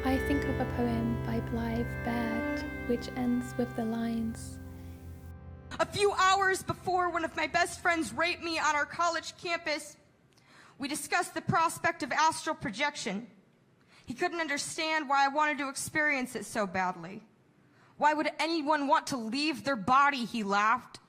I think of a poem by Blythe, Baird, which ends with the lines, "A few hours before one of my best friends raped me on our college campus, we discussed the prospect of astral projection. He couldn't understand why I wanted to experience it so badly. Why would anyone want to leave their body, he laughed.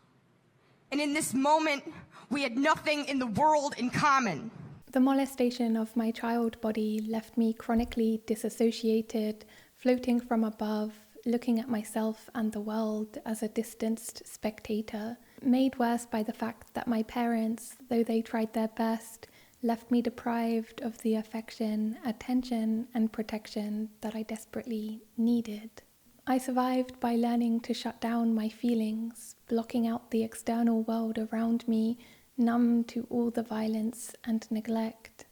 And in this moment, we had nothing in the world in common." The molestation of my child body left me chronically disassociated, floating from above, looking at myself and the world as a distanced spectator, made worse by the fact that my parents, though they tried their best, left me deprived of the affection, attention, and protection that I desperately needed. I survived by learning to shut down my feelings, blocking out the external world around me, numb to all the violence and neglect.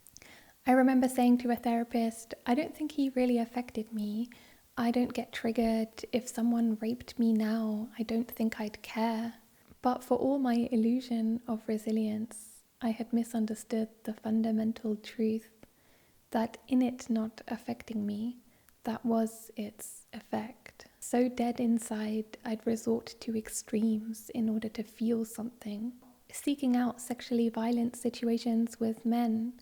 I remember saying to a therapist, "I don't think he really affected me. I don't get triggered. If someone raped me now, I don't think I'd care." But for all my illusion of resilience, I had misunderstood the fundamental truth that in it not affecting me, that was its effect. So dead inside, I'd resort to extremes in order to feel something. Seeking out sexually violent situations with men,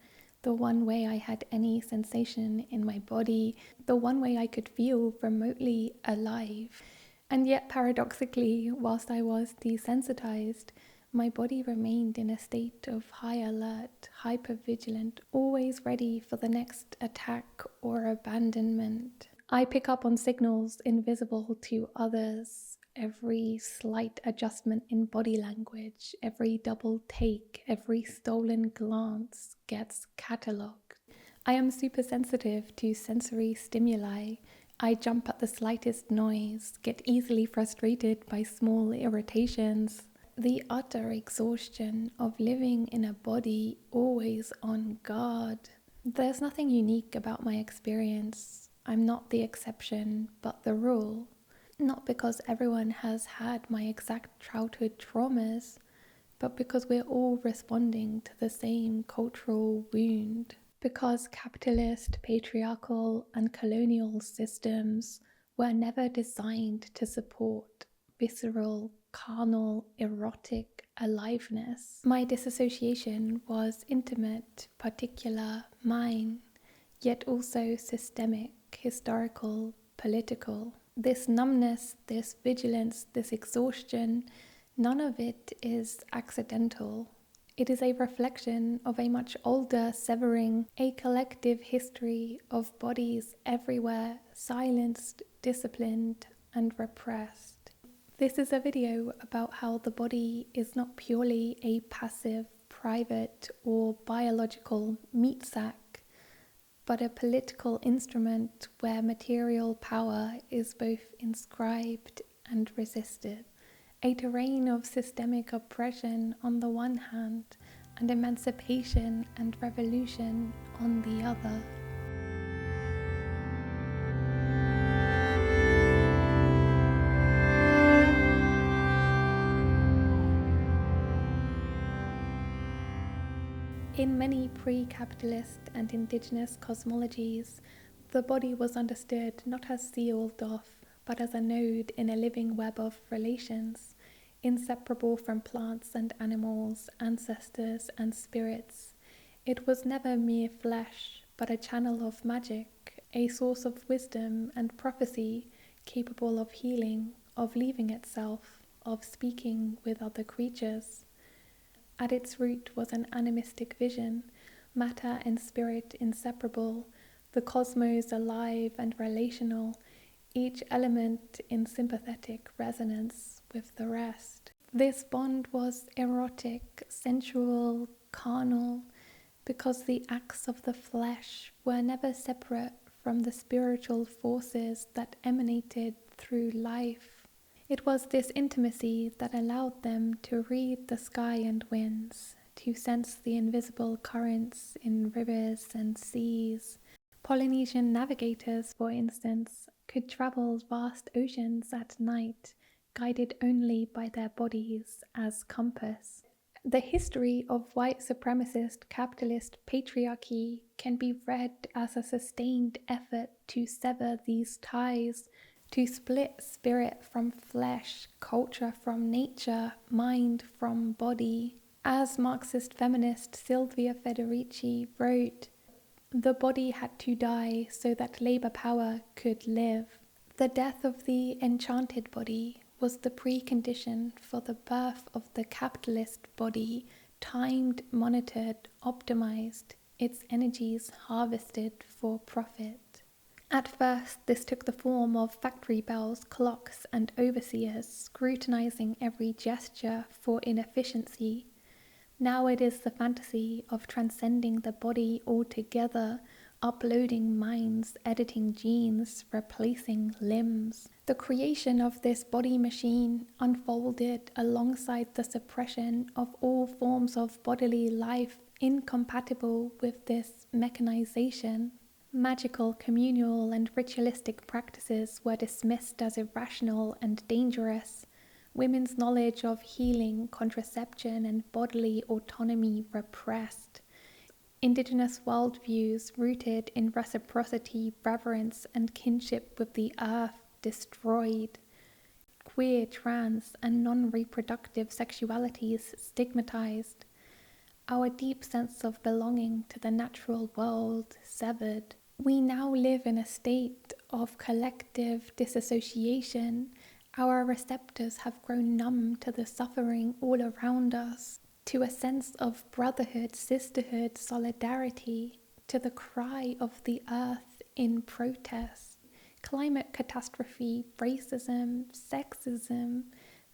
the one way I had any sensation in my body, the one way I could feel remotely alive. And yet paradoxically, whilst I was desensitized, my body remained in a state of high alert, hypervigilant, always ready for the next attack or abandonment. I pick up on signals invisible to others. Every slight adjustment in body language, every double take, every stolen glance gets catalogued. I am super sensitive to sensory stimuli. I jump at the slightest noise, get easily frustrated by small irritations. The utter exhaustion of living in a body always on guard. There's nothing unique about my experience. I'm not the exception, but the rule. Not because everyone has had my exact childhood traumas, but because we're all responding to the same cultural wound. Because capitalist, patriarchal, and colonial systems were never designed to support visceral, carnal, erotic aliveness. My disassociation was intimate, particular, mine, yet also systemic, historical, political. This numbness, this vigilance, this exhaustion, none of it is accidental. It is a reflection of a much older severing, a collective history of bodies everywhere, silenced, disciplined, and repressed. This is a video about how the body is not purely a passive, private, or biological meat sack, but a political instrument where material power is both inscribed and resisted. A terrain of systemic oppression on the one hand, and emancipation and revolution on the other. In many pre-capitalist and indigenous cosmologies, the body was understood not as sealed off, but as a node in a living web of relations, inseparable from plants and animals, ancestors and spirits. It was never mere flesh, but a channel of magic, a source of wisdom and prophecy, capable of healing, of leaving itself, of speaking with other creatures. At its root was an animistic vision, matter and spirit inseparable, the cosmos alive and relational, each element in sympathetic resonance with the rest. This bond was erotic, sensual, carnal, because the acts of the flesh were never separate from the spiritual forces that emanated through life. It was this intimacy that allowed them to read the sky and winds, to sense the invisible currents in rivers and seas. Polynesian navigators, for instance, could travel vast oceans at night, guided only by their bodies as compass. The history of white supremacist capitalist patriarchy can be read as a sustained effort to sever these ties, to split spirit from flesh, culture from nature, mind from body. As Marxist feminist Silvia Federici wrote, "The body had to die so that labor power could live." The death of the enchanted body was the precondition for the birth of the capitalist body, timed, monitored, optimized, its energies harvested for profit. At first, this took the form of factory bells, clocks, and overseers scrutinizing every gesture for inefficiency. Now it is the fantasy of transcending the body altogether, uploading minds, editing genes, replacing limbs. The creation of this body machine unfolded alongside the suppression of all forms of bodily life incompatible with this mechanization. Magical, communal, and ritualistic practices were dismissed as irrational and dangerous. Women's knowledge of healing, contraception, and bodily autonomy repressed. Indigenous worldviews rooted in reciprocity, reverence, and kinship with the earth destroyed. Queer, trans, and non-reproductive sexualities stigmatized. Our deep sense of belonging to the natural world severed. We now live in a state of collective disassociation. Our receptors have grown numb to the suffering all around us, to a sense of brotherhood, sisterhood, solidarity, to the cry of the earth in protest. Climate catastrophe, racism, sexism,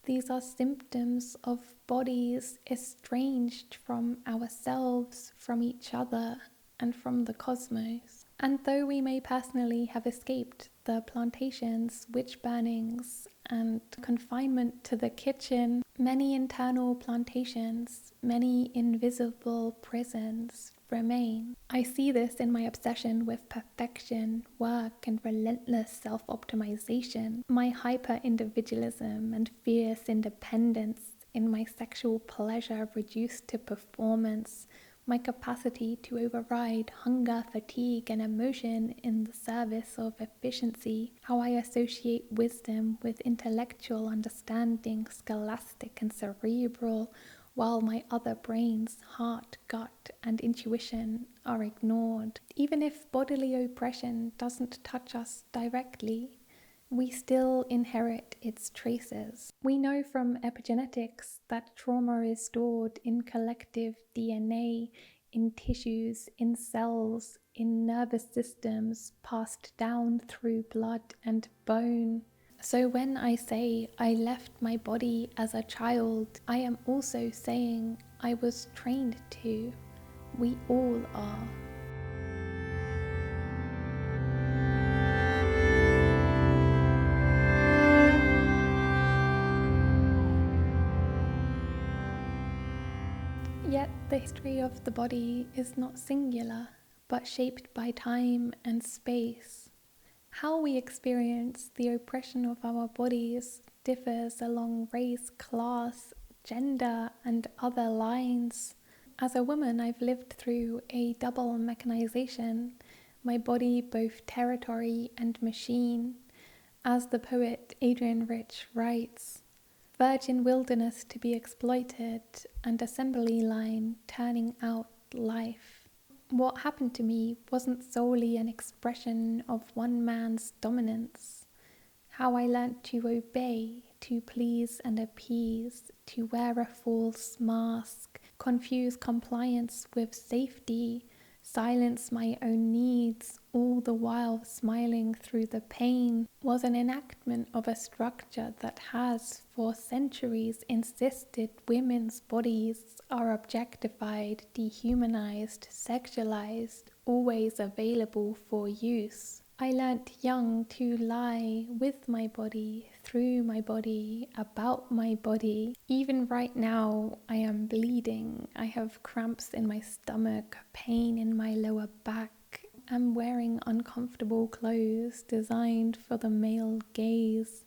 these are symptoms of bodies estranged from ourselves, from each other, and from the cosmos. And though we may personally have escaped the plantations, witch burnings, and confinement to the kitchen, many internal plantations, many invisible prisons remain. I see this in my obsession with perfection, work, and relentless self-optimization, my hyper-individualism and fierce independence in my sexual pleasure reduced to performance, my capacity to override hunger, fatigue, and emotion in the service of efficiency, how I associate wisdom with intellectual understanding, scholastic and cerebral, while my other brains, heart, gut, and intuition are ignored. Even if bodily oppression doesn't touch us directly, we still inherit its traces. We know from epigenetics that trauma is stored in collective DNA, in tissues, in cells, in nervous systems, passed down through blood and bone. So when I say I left my body as a child, I am also saying I was trained to. We all are. Yet the history of the body is not singular, but shaped by time and space. How we experience the oppression of our bodies differs along race, class, gender, and other lines. As a woman, I've lived through a double mechanization, my body both territory and machine. As the poet Adrienne Rich writes, virgin wilderness to be exploited and assembly line turning out life. What happened to me wasn't solely an expression of one man's dominance. How I learnt to obey, to please and appease, to wear a false mask, confuse compliance with safety, silence my own needs, all the while smiling through the pain, was an enactment of a structure that has for centuries insisted women's bodies are objectified, dehumanized, sexualized, always available for use. I learnt young to lie with my body, through my body, about my body. Even right now, I am bleeding. I have cramps in my stomach, pain in my lower back. I'm wearing uncomfortable clothes designed for the male gaze.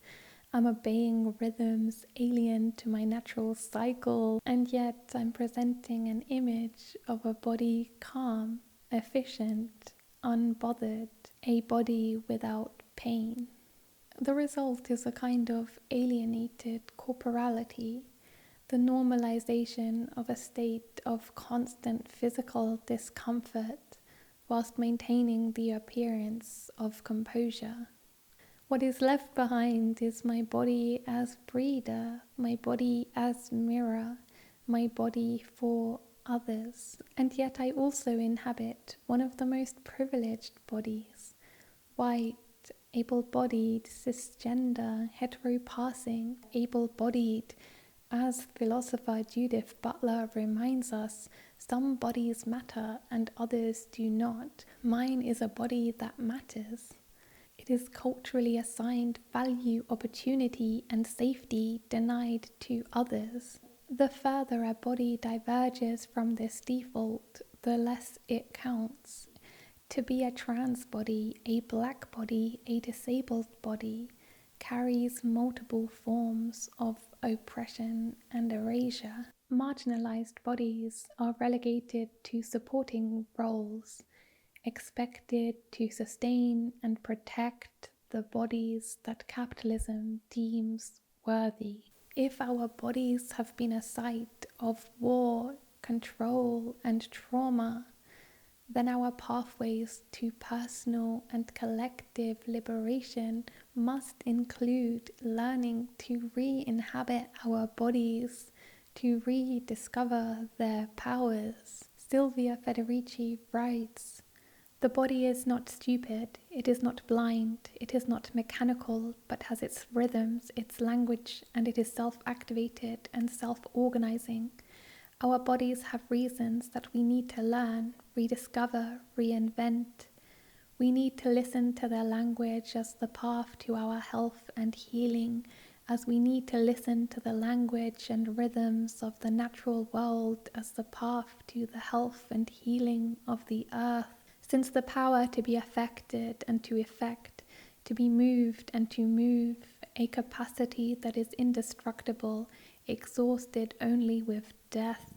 I'm obeying rhythms alien to my natural cycle, and yet I'm presenting an image of a body calm, efficient, unbothered, a body without pain. The result is a kind of alienated corporality, the normalization of a state of constant physical discomfort whilst maintaining the appearance of composure. What is left behind is my body as breeder, my body as mirror, my body for others. And yet I also inhabit one of the most privileged bodies, white, able-bodied, cisgender, heteropassing, able-bodied. As philosopher Judith Butler reminds us, some bodies matter and others do not. Mine is a body that matters. It is culturally assigned value, opportunity, and safety denied to others. The further a body diverges from this default, the less it counts. To be a trans body, a black body, a disabled body, carries multiple forms of oppression and erasure. Marginalized bodies are relegated to supporting roles, expected to sustain and protect the bodies that capitalism deems worthy. If our bodies have been a site of war, control, and trauma, then our pathways to personal and collective liberation must include learning to re-inhabit our bodies, to rediscover their powers. Silvia Federici writes, "The body is not stupid, it is not blind, it is not mechanical, but has its rhythms, its language, and it is self-activated and self-organizing. Our bodies have reasons that we need to learn, rediscover, reinvent. We need to listen to their language as the path to our health and healing, as we need to listen to the language and rhythms of the natural world as the path to the health and healing of the earth. Since the power to be affected and to effect, to be moved and to move, a capacity that is indestructible, exhausted only with death,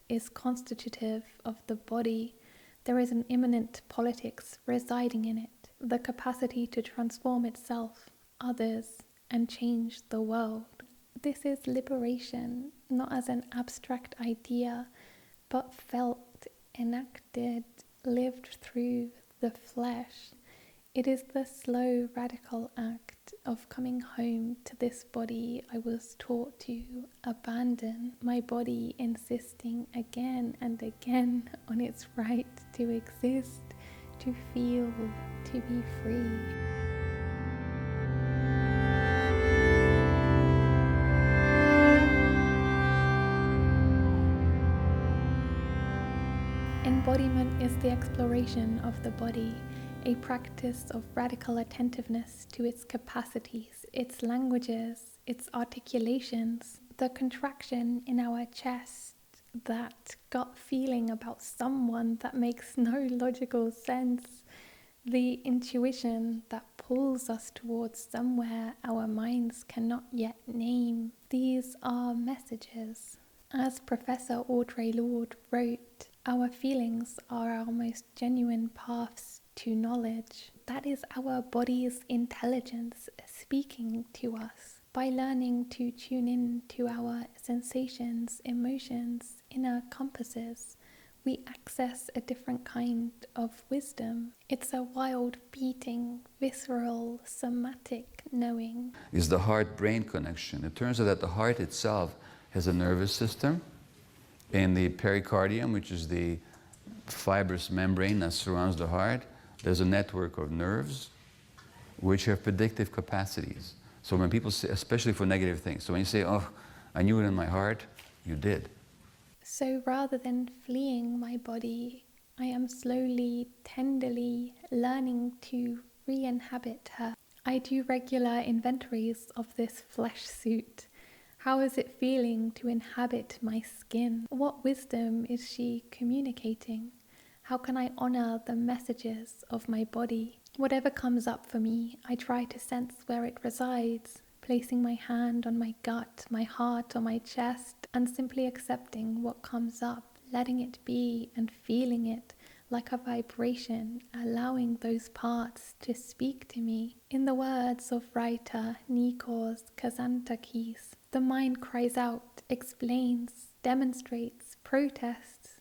is constitutive of the body, there is an immanent politics residing in it, the capacity to transform itself, others, and change the world. This is liberation, not as an abstract idea, but felt, enacted, lived through the flesh. It is the slow, radical act of coming home to this body I was taught to abandon, my body insisting again and again on its right to exist, to feel, to be free. Embodiment is the exploration of the body, a practice of radical attentiveness to its capacities, its languages, its articulations, the contraction in our chest, that gut feeling about someone that makes no logical sense, the intuition that pulls us towards somewhere our minds cannot yet name. These are messages. As Professor Audre Lorde wrote, our feelings are our most genuine paths to knowledge. That is our body's intelligence speaking to us. By learning to tune in to our sensations, emotions, inner compasses, we access a different kind of wisdom. It's a wild, beating, visceral, somatic knowing. Is the heart-brain connection. It turns out that the heart itself has a nervous system. In the pericardium, which is the fibrous membrane that surrounds the heart, there's a network of nerves which have predictive capacities. So when people say, especially for negative things, so when you say, "Oh, I knew it in my heart," you did. So rather than fleeing my body, I am slowly, tenderly learning to re-inhabit her. I do regular inventories of this flesh suit. How is it feeling to inhabit my skin? What wisdom is she communicating? How can I honor the messages of my body? Whatever comes up for me, I try to sense where it resides, placing my hand on my gut, my heart, or my chest, and simply accepting what comes up, letting it be and feeling it like a vibration, allowing those parts to speak to me. In the words of writer Nikos Kazantzakis, the mind cries out, explains, demonstrates, protests,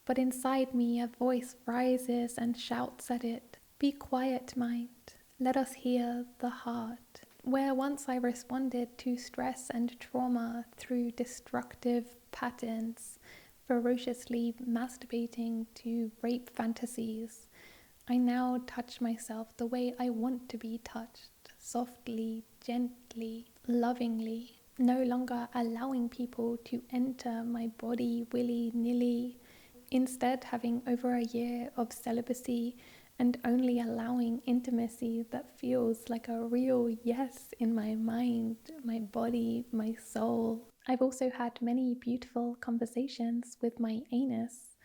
but inside me a voice rises and shouts at it, "Be quiet, mind, let us hear the heart." Where once I responded to stress and trauma through destructive patterns, ferociously masturbating to rape fantasies, I now touch myself the way I want to be touched, softly, gently, lovingly, no longer allowing people to enter my body willy-nilly, instead having over a year of celibacy and only allowing intimacy that feels like a real yes in my mind, my body, my soul. I've also had many beautiful conversations with my anus.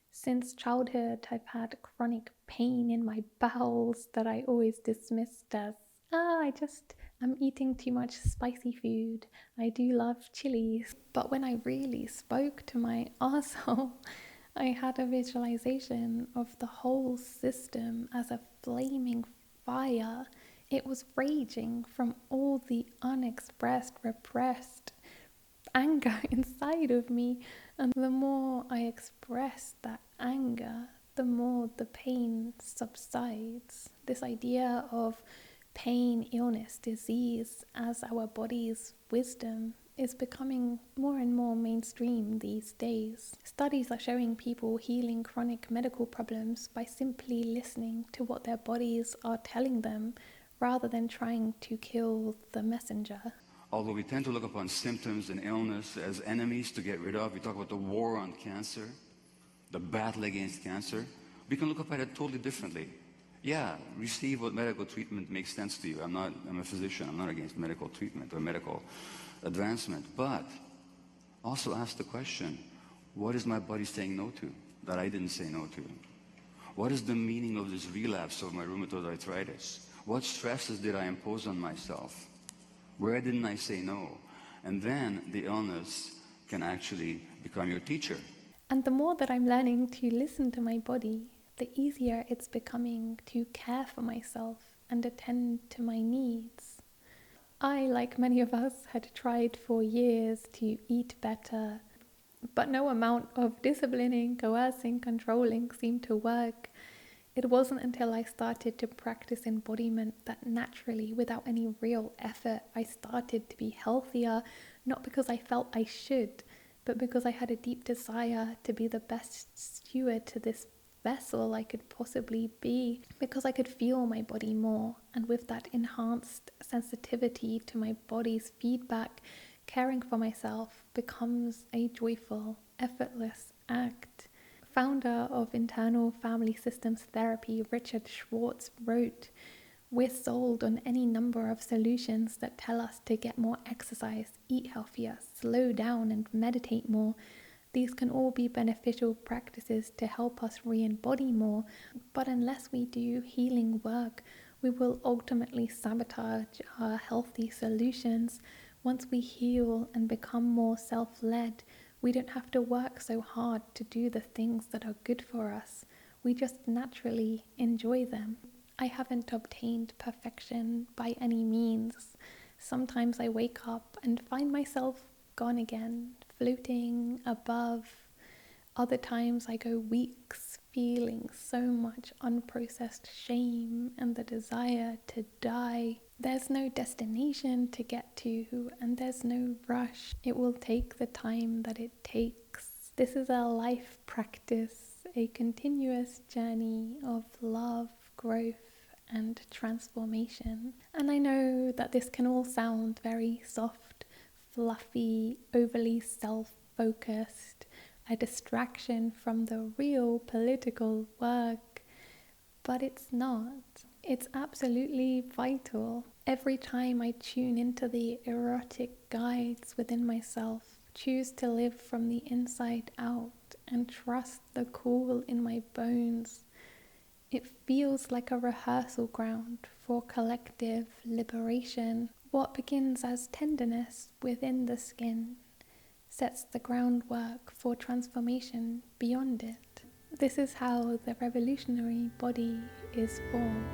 Since childhood, I've had chronic pain in my bowels that I always dismissed as, I'm eating too much spicy food. I do love chilies. But when I really spoke to my arsehole, I had a visualization of the whole system as a flaming fire. It was raging from all the unexpressed, repressed anger inside of me, and the more I express that anger, the more the pain subsides. This idea of pain, illness, disease as our body's wisdom is becoming more and more mainstream these days. Studies are showing people healing chronic medical problems by simply listening to what their bodies are telling them rather than trying to kill the messenger. Although we tend to look upon symptoms and illness as enemies to get rid of, we talk about the war on cancer, the battle against cancer, we can look up at it totally differently. Yeah, receive what medical treatment makes sense to you. I'm a physician, I'm not against medical treatment or medical advancement, but also ask the question, what is my body saying no to that I didn't say no to? What is the meaning of this relapse of my rheumatoid arthritis? What stresses did I impose on myself? Where didn't I say no? And then the illness can actually become your teacher. And the more that I'm learning to listen to my body, the easier it's becoming to care for myself and attend to my needs. I, like many of us, had tried for years to eat better, but no amount of disciplining, coercing, controlling seemed to work. It wasn't until I started to practice embodiment that naturally, without any real effort, I started to be healthier, not because I felt I should, but because I had a deep desire to be the best steward to this vessel I could possibly be, because I could feel my body more, and with that enhanced sensitivity to my body's feedback, caring for myself becomes a joyful, effortless act. Founder of internal family systems therapy, Richard Schwartz, wrote, "We're sold on any number of solutions that tell us to get more exercise, eat healthier, slow down, and meditate more. These can all be beneficial practices to help us re-embody more, but unless we do healing work, we will ultimately sabotage our healthy solutions. Once we heal and become more self-led, we don't have to work so hard to do the things that are good for us. We just naturally enjoy them." I haven't obtained perfection by any means. Sometimes I wake up and find myself gone again, floating above. Other times I go weeks feeling so much unprocessed shame and the desire to die. There's no destination to get to, and there's no rush. It will take the time that it takes. This is a life practice, a continuous journey of love, growth, and transformation. And I know that this can all sound very soft, fluffy, overly self-focused, a distraction from the real political work, but it's not. It's absolutely vital. Every time I tune into the erotic guides within myself, choose to live from the inside out, and trust the cool in my bones, it feels like a rehearsal ground for collective liberation. What begins as tenderness within the skin sets the groundwork for transformation beyond it. This is how the revolutionary body is formed.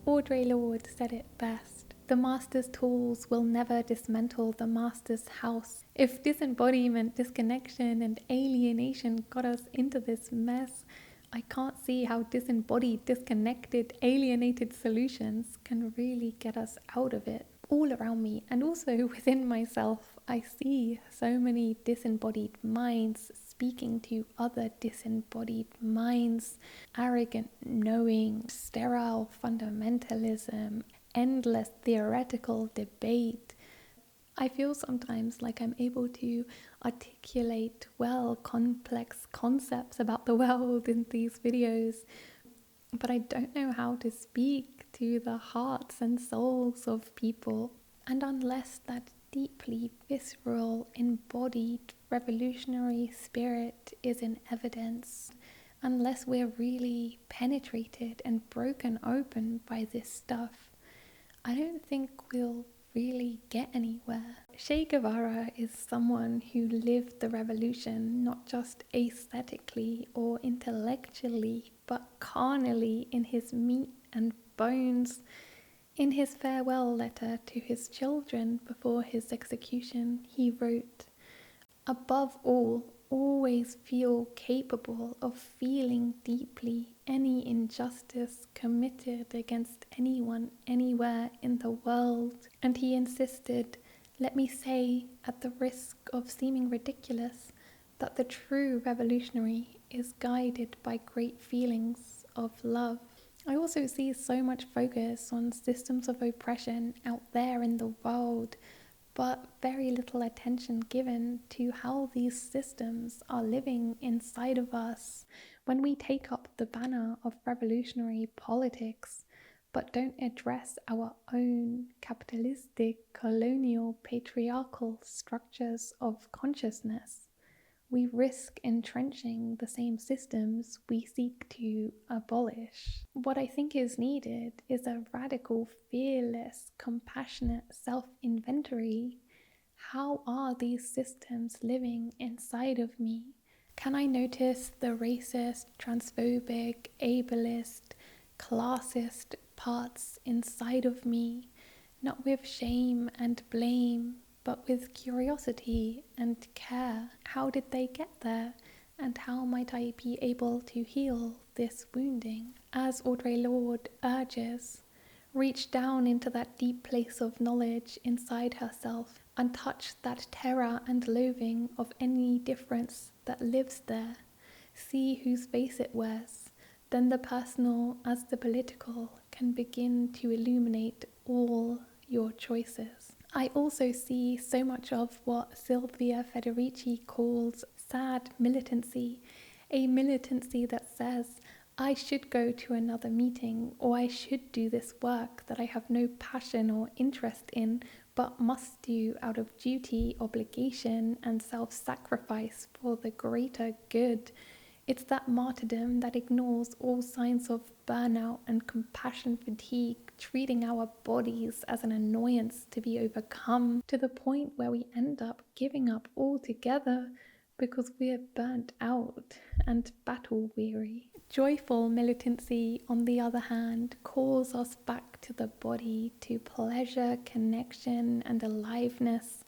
Audre Lorde said it best. The master's tools will never dismantle the master's house. If disembodiment, disconnection, and alienation got us into this mess, I can't see how disembodied, disconnected, alienated solutions can really get us out of it. All around me, and also within myself, I see so many disembodied minds speaking to other disembodied minds, arrogant knowing, sterile fundamentalism, endless theoretical debate. I feel sometimes like I'm able to articulate well complex concepts about the world in these videos, but I don't know how to speak to the hearts and souls of people. And unless that deeply visceral, embodied, revolutionary spirit is in evidence, unless we're really penetrated and broken open by this stuff, I don't think we'll really get anywhere. Che Guevara is someone who lived the revolution not just aesthetically or intellectually, but carnally in his meat and bones. In his farewell letter to his children before his execution, he wrote, "Above all, always feel capable of feeling deeply any injustice committed against anyone anywhere in the world." And he insisted, "Let me say, at the risk of seeming ridiculous, that the true revolutionary is guided by great feelings of love." I also see so much focus on systems of oppression out there in the world, but very little attention given to how these systems are living inside of us when we take up the banner of revolutionary politics, but don't address our own capitalistic, colonial, patriarchal structures of consciousness. We risk entrenching the same systems we seek to abolish. What I think is needed is a radical, fearless, compassionate self-inventory. How are these systems living inside of me? Can I notice the racist, transphobic, ableist, classist parts inside of me, not with shame and blame, but with curiosity and care? How did they get there? And how might I be able to heal this wounding? As Audre Lorde urges, reach down into that deep place of knowledge inside herself and touch that terror and loathing of any difference that lives there. See whose face it wears. Then the personal as the political can begin to illuminate all your choices. I also see so much of what Silvia Federici calls sad militancy, a militancy that says, I should go to another meeting, or I should do this work that I have no passion or interest in, but must do out of duty, obligation, and self-sacrifice for the greater good. It's that martyrdom that ignores all signs of burnout and compassion fatigue, treating our bodies as an annoyance to be overcome, to the point where we end up giving up altogether because we're burnt out and battle weary. Joyful militancy, on the other hand, calls us back to the body, to pleasure, connection, and aliveness,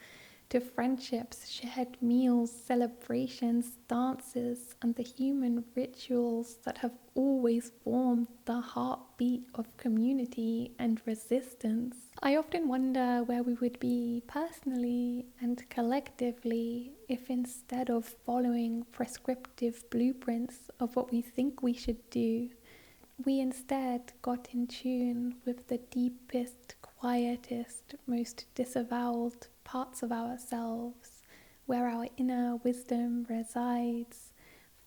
to friendships, shared meals, celebrations, dances, and the human rituals that have always formed the heartbeat of community and resistance. I often wonder where we would be personally and collectively if, instead of following prescriptive blueprints of what we think we should do, we instead got in tune with the deepest, quietest, most disavowed parts of ourselves, where our inner wisdom resides,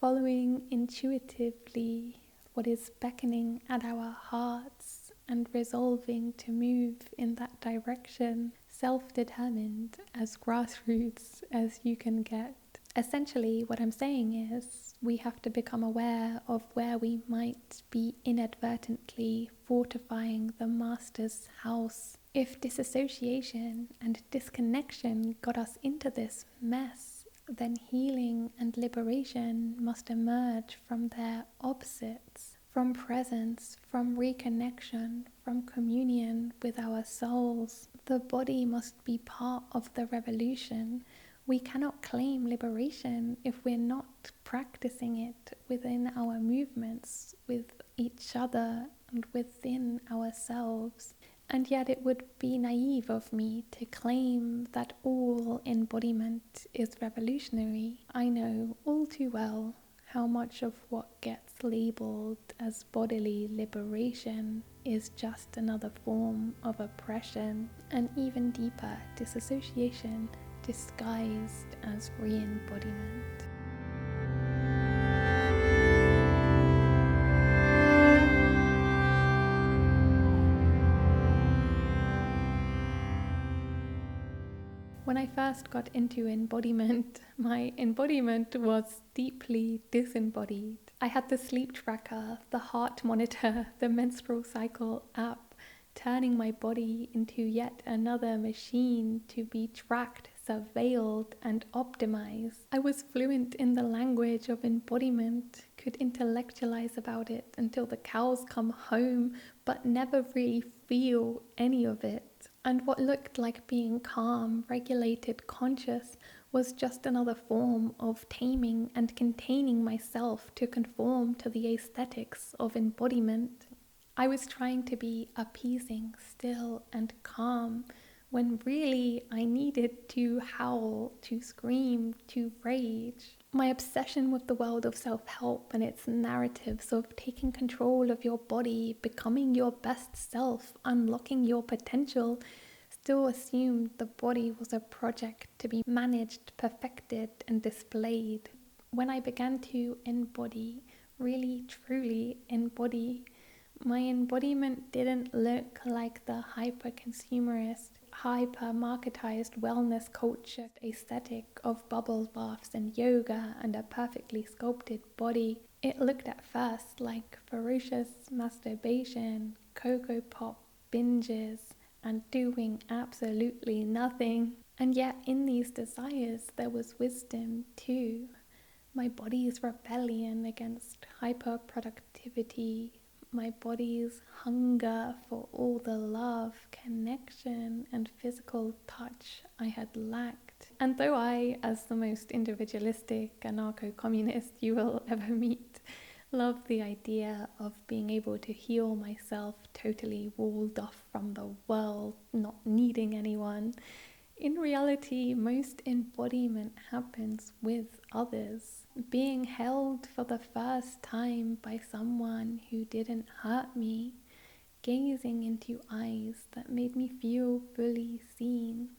following intuitively what is beckoning at our hearts and resolving to move in that direction, self-determined, as grassroots as you can get. Essentially, what I'm saying is we have to become aware of where we might be inadvertently fortifying the master's house. If disassociation and disconnection got us into this mess, then healing and liberation must emerge from their opposites, from presence, from reconnection, from communion with our souls. The body must be part of the revolution. We cannot claim liberation if we're not practicing it within our movements, with each other and within ourselves. And yet it would be naive of me to claim that all embodiment is revolutionary. I know all too well how much of what gets labeled as bodily liberation is just another form of oppression, and even deeper disassociation disguised as re-embodiment. When I first got into embodiment, my embodiment was deeply disembodied. I had the sleep tracker, the heart monitor, the menstrual cycle app, turning my body into yet another machine to be tracked, surveilled, and optimized. I was fluent in the language of embodiment, could intellectualize about it until the cows come home, but never really feel any of it. And what looked like being calm, regulated, conscious was just another form of taming and containing myself to conform to the aesthetics of embodiment. I was trying to be appeasing, still, and calm, when really I needed to howl, to scream, to rage. My obsession with the world of self-help and its narratives of taking control of your body, becoming your best self, unlocking your potential, still assumed the body was a project to be managed, perfected, and displayed. When I began to embody, really truly embody, my embodiment didn't look like the hyper-consumerist, hyper-marketized wellness culture aesthetic of bubble baths and yoga and a perfectly sculpted body. It looked at first like ferocious masturbation, Cocoa Pop binges, and doing absolutely nothing. And yet in these desires there was wisdom too. My body's rebellion against hyper-productivity, my body's hunger for all the love, connection, and physical touch I had lacked. And though I, as the most individualistic anarcho-communist you will ever meet, love the idea of being able to heal myself totally walled off from the world, not needing anyone, in reality, most embodiment happens with others. Being held for the first time by someone who didn't hurt me, gazing into eyes that made me feel fully seen.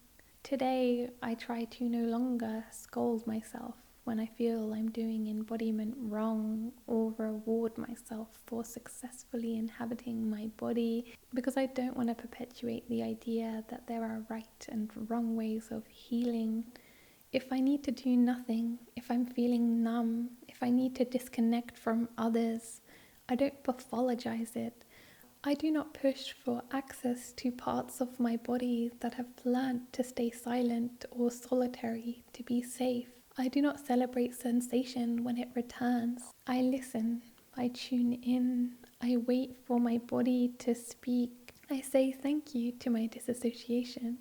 Today, I try to no longer scold myself when I feel I'm doing embodiment wrong, or reward myself for successfully inhabiting my body, because I don't want to perpetuate the idea that there are right and wrong ways of healing. If I need to do nothing, if I'm feeling numb, if I need to disconnect from others, I don't pathologize it. I do not push for access to parts of my body that have learned to stay silent or solitary to be safe. I do not celebrate sensation when it returns. I listen, I tune in, I wait for my body to speak. I say thank you to my disassociation.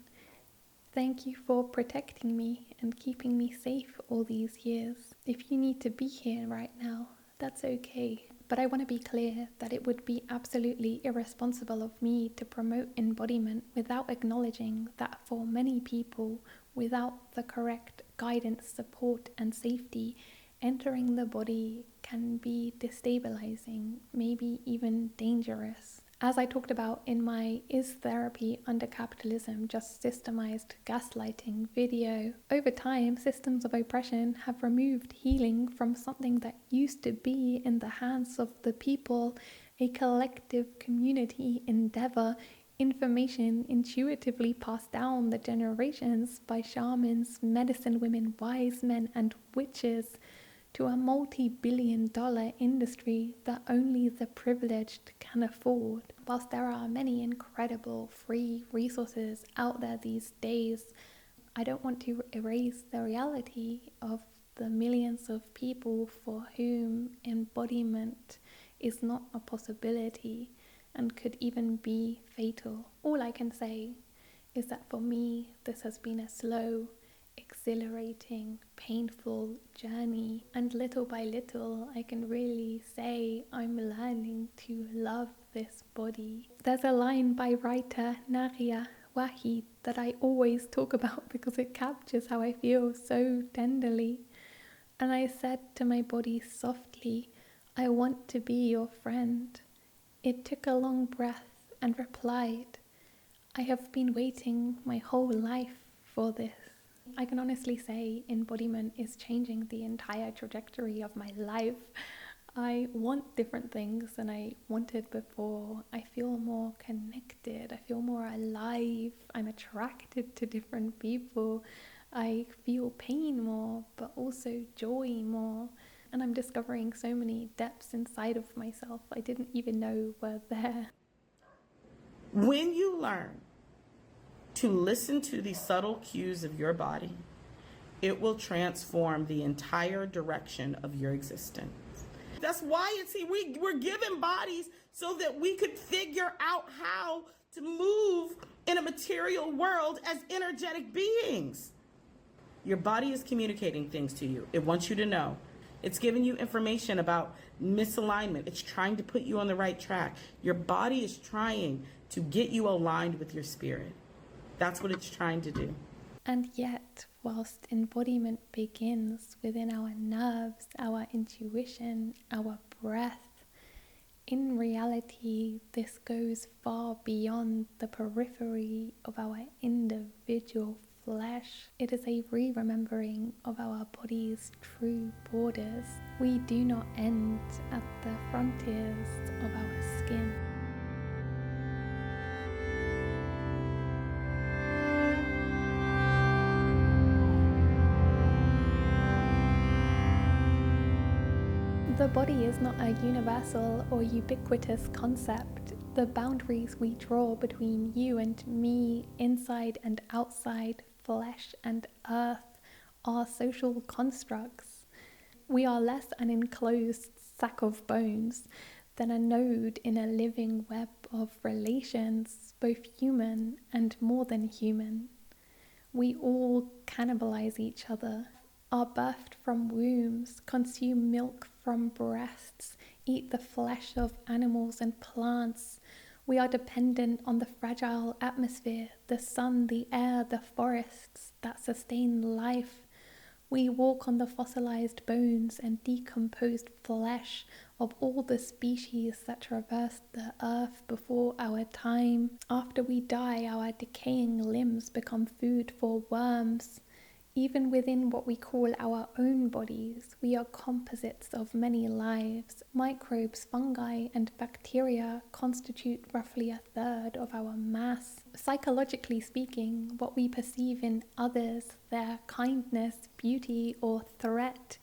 Thank you for protecting me and keeping me safe all these years. If you need to be here right now, that's okay. But I want to be clear that it would be absolutely irresponsible of me to promote embodiment without acknowledging that for many people, without the correct guidance, support, and safety, entering the body can be destabilizing, maybe even dangerous. As I talked about in my Is Therapy Under Capitalism Just Systemized Gaslighting video, over time, systems of oppression have removed healing from something that used to be in the hands of the people a collective community endeavor, information intuitively passed down the generations by shamans, medicine women, wise men, and witches, to a multi-billion-dollar industry that only the privileged can afford. Whilst there are many incredible free resources out there these days, I don't want to erase the reality of the millions of people for whom embodiment is not a possibility and could even be fatal. All I can say is that for me, this has been a slow, exhilarating, painful journey, and little by little I can really say I'm learning to love this body. There's a line by writer Naria Wahid that I always talk about because it captures how I feel so tenderly. And I said to my body softly, I want to be your friend. It took a long breath and replied, I have been waiting my whole life for this. I can honestly say embodiment is changing the entire trajectory of my life. I want different things than I wanted before. I feel more connected. I feel more alive. I'm attracted to different people. I feel pain more, but also joy more. And I'm discovering so many depths inside of myself I didn't even know were there. When you learn to listen to the subtle cues of your body, it will transform the entire direction of your existence. That's why we're given bodies so that we could figure out how to move in a material world as energetic beings. Your body is communicating things to you. It wants you to know. It's giving you information about misalignment. It's trying to put you on the right track. Your body is trying to get you aligned with your spirit. That's what it's trying to do. And yet, whilst embodiment begins within our nerves, our intuition, our breath, in reality, this goes far beyond the periphery of our individual flesh. It is a re-remembering of our body's true borders. We do not end at the frontiers of our skin. The body is not a universal or ubiquitous concept. The boundaries we draw between you and me, inside and outside, flesh and earth, are social constructs. We are less an enclosed sack of bones than a node in a living web of relations, both human and more than human. We all cannibalize each other, are birthed from wombs, consume milk from breasts, eat the flesh of animals and plants. We are dependent on the fragile atmosphere, the sun, the air, the forests that sustain life. We walk on the fossilized bones and decomposed flesh of all the species that traversed the earth before our time. After we die, our decaying limbs become food for worms. Even within what we call our own bodies, we are composites of many lives. Microbes, fungi, and bacteria constitute roughly a third of our mass. Psychologically speaking, what we perceive in others, their kindness, beauty, or threat,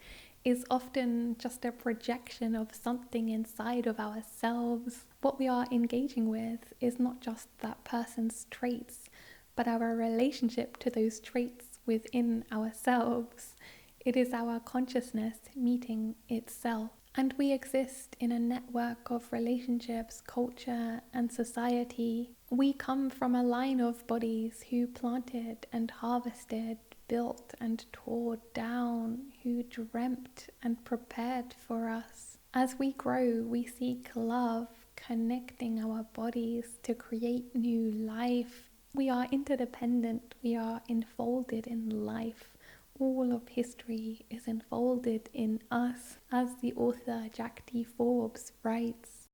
is often just a projection of something inside of ourselves. What we are engaging with is not just that person's traits, but our relationship to those traits within ourselves. It is our consciousness meeting itself. And we exist in a network of relationships, culture, and society. We come from a line of bodies who planted and harvested, built and tore down, who dreamt and prepared for us. As we grow, we seek love, connecting our bodies to create new life. We are interdependent, we are enfolded in life. All of history is enfolded in us, as the author Jack D. Forbes writes.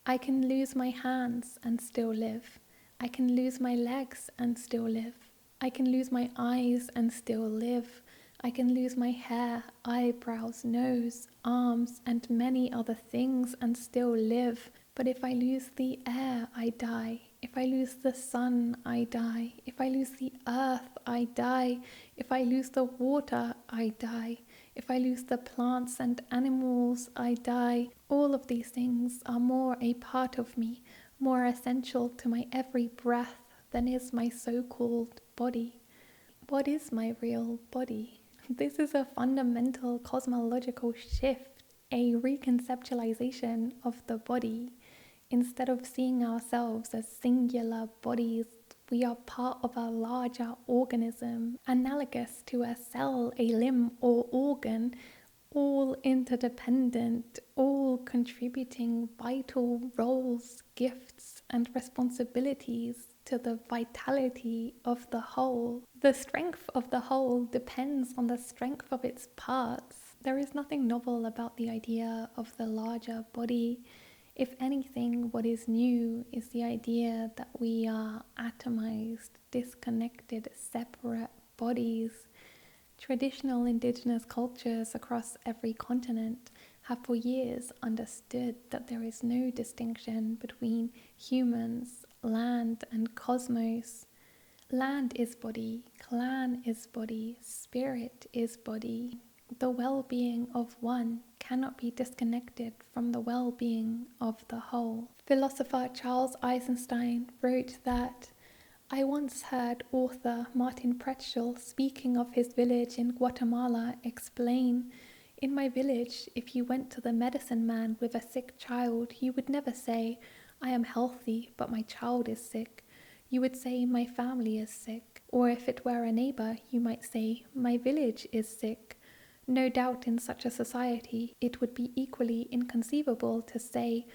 I can lose my hands and still live. I can lose my legs and still live. I can lose my eyes and still live. I can lose my hair, eyebrows, nose, arms, and many other things and still live. But if I lose the air, I die. If I lose the sun, I die. If I lose the earth, I die. If I lose the water, I die. If I lose the plants and animals, I die. All of these things are more a part of me, more essential to my every breath than is my so-called body. What is my real body? This is a fundamental cosmological shift, a reconceptualization of the body. Instead of seeing ourselves as singular bodies, we are part of a larger organism, analogous to a cell, a limb, or organ, all interdependent, all contributing vital roles, gifts, and responsibilities to the vitality of the whole. The strength of the whole depends on the strength of its parts. There is nothing novel about the idea of the larger body. If anything, what is new is the idea that we are atomized, disconnected, separate bodies. Traditional indigenous cultures across every continent have for years understood that there is no distinction between humans, land, and cosmos. Land is body, clan is body, spirit is body. The well-being of one cannot be disconnected from the well-being of the whole. Philosopher Charles Eisenstein wrote that, I once heard author Martin Pretschel, speaking of his village in Guatemala, explain, in my village, if you went to the medicine man with a sick child, you would never say, I am healthy, but my child is sick. You would say, my family is sick. Or if it were a neighbor, you might say, my village is sick. No doubt in such a society, it would be equally inconceivable to say,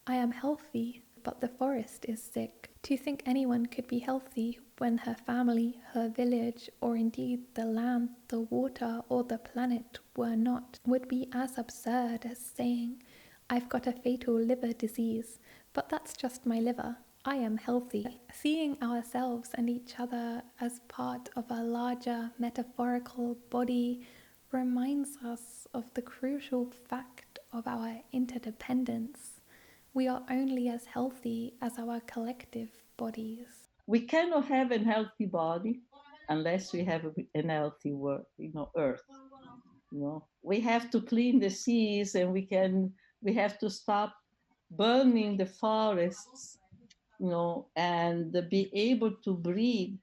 I am healthy, but the forest is sick. To think anyone could be healthy when her family, her village, or indeed the land, the water, or the planet were not, would be as absurd as saying, I've got a fatal liver disease, but that's just my liver. I am healthy. Seeing ourselves and each other as part of a larger metaphorical body reminds us of the crucial fact of our interdependence. We are only as healthy as our collective bodies. We cannot have a healthy body unless we have an healthy earth. We have to clean the seas, and we have to stop burning the forests, and be able to breathe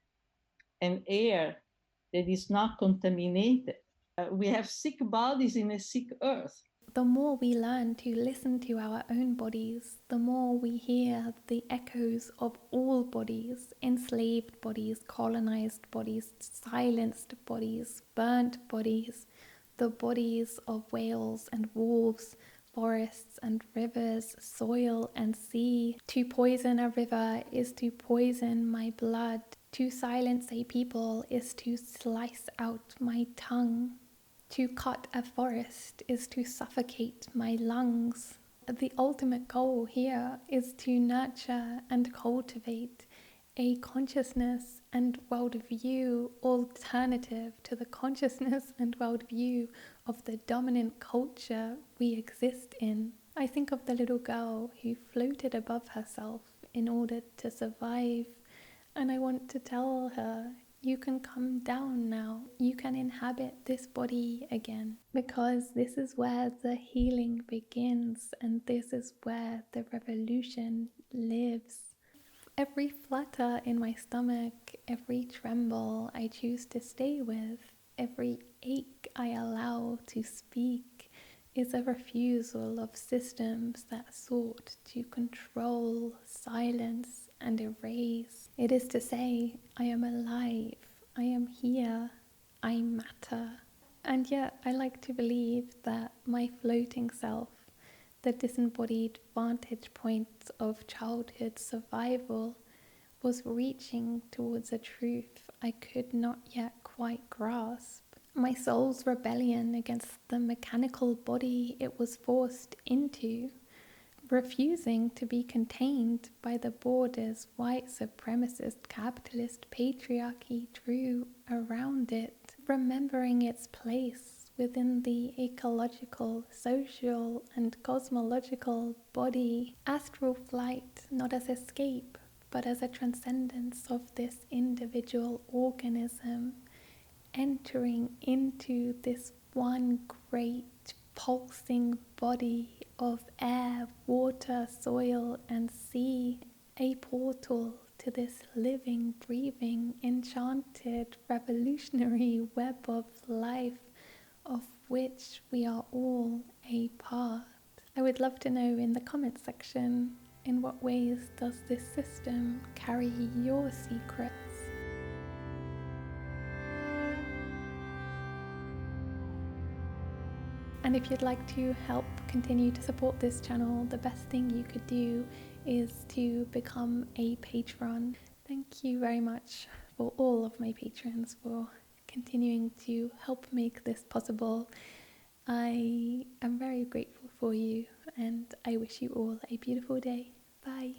an air that is not contaminated. We have sick bodies in a sick earth. The more we learn to listen to our own bodies, the more we hear the echoes of all bodies, enslaved bodies, colonized bodies, silenced bodies, burnt bodies, the bodies of whales and wolves, forests and rivers, soil and sea. To poison a river is to poison my blood. To silence a people is to slice out my tongue. To cut a forest is to suffocate my lungs. The ultimate goal here is to nurture and cultivate a consciousness and worldview alternative to the consciousness and worldview of the dominant culture we exist in. I think of the little girl who floated above herself in order to survive, and I want to tell her, you can come down now. You can inhabit this body again, because this is where the healing begins, and this is where the revolution lives. Every flutter in my stomach, every tremble I choose to stay with, every ache I allow to speak is a refusal of systems that sought to control, silence, and erase. It is to say, I am alive, I am here, I matter. And yet I like to believe that my floating self, the disembodied vantage point of childhood survival, was reaching towards a truth I could not yet quite grasp. My soul's rebellion against the mechanical body it was forced into, refusing to be contained by the borders white supremacist capitalist patriarchy drew around it, remembering its place within the ecological, social, and cosmological body. Astral flight, not as escape, but as a transcendence of this individual organism, entering into this one great pulsing body of air, water, soil, and sea, a portal to this living, breathing, enchanted, revolutionary web of life of which we are all a part. I would love to know in the comment section, in what ways does this system carry your secrets? And if you'd like to help continue to support this channel, the best thing you could do is to become a patron. Thank you very much for all of my patrons for continuing to help make this possible. I am very grateful for you, and I wish you all a beautiful day. Bye.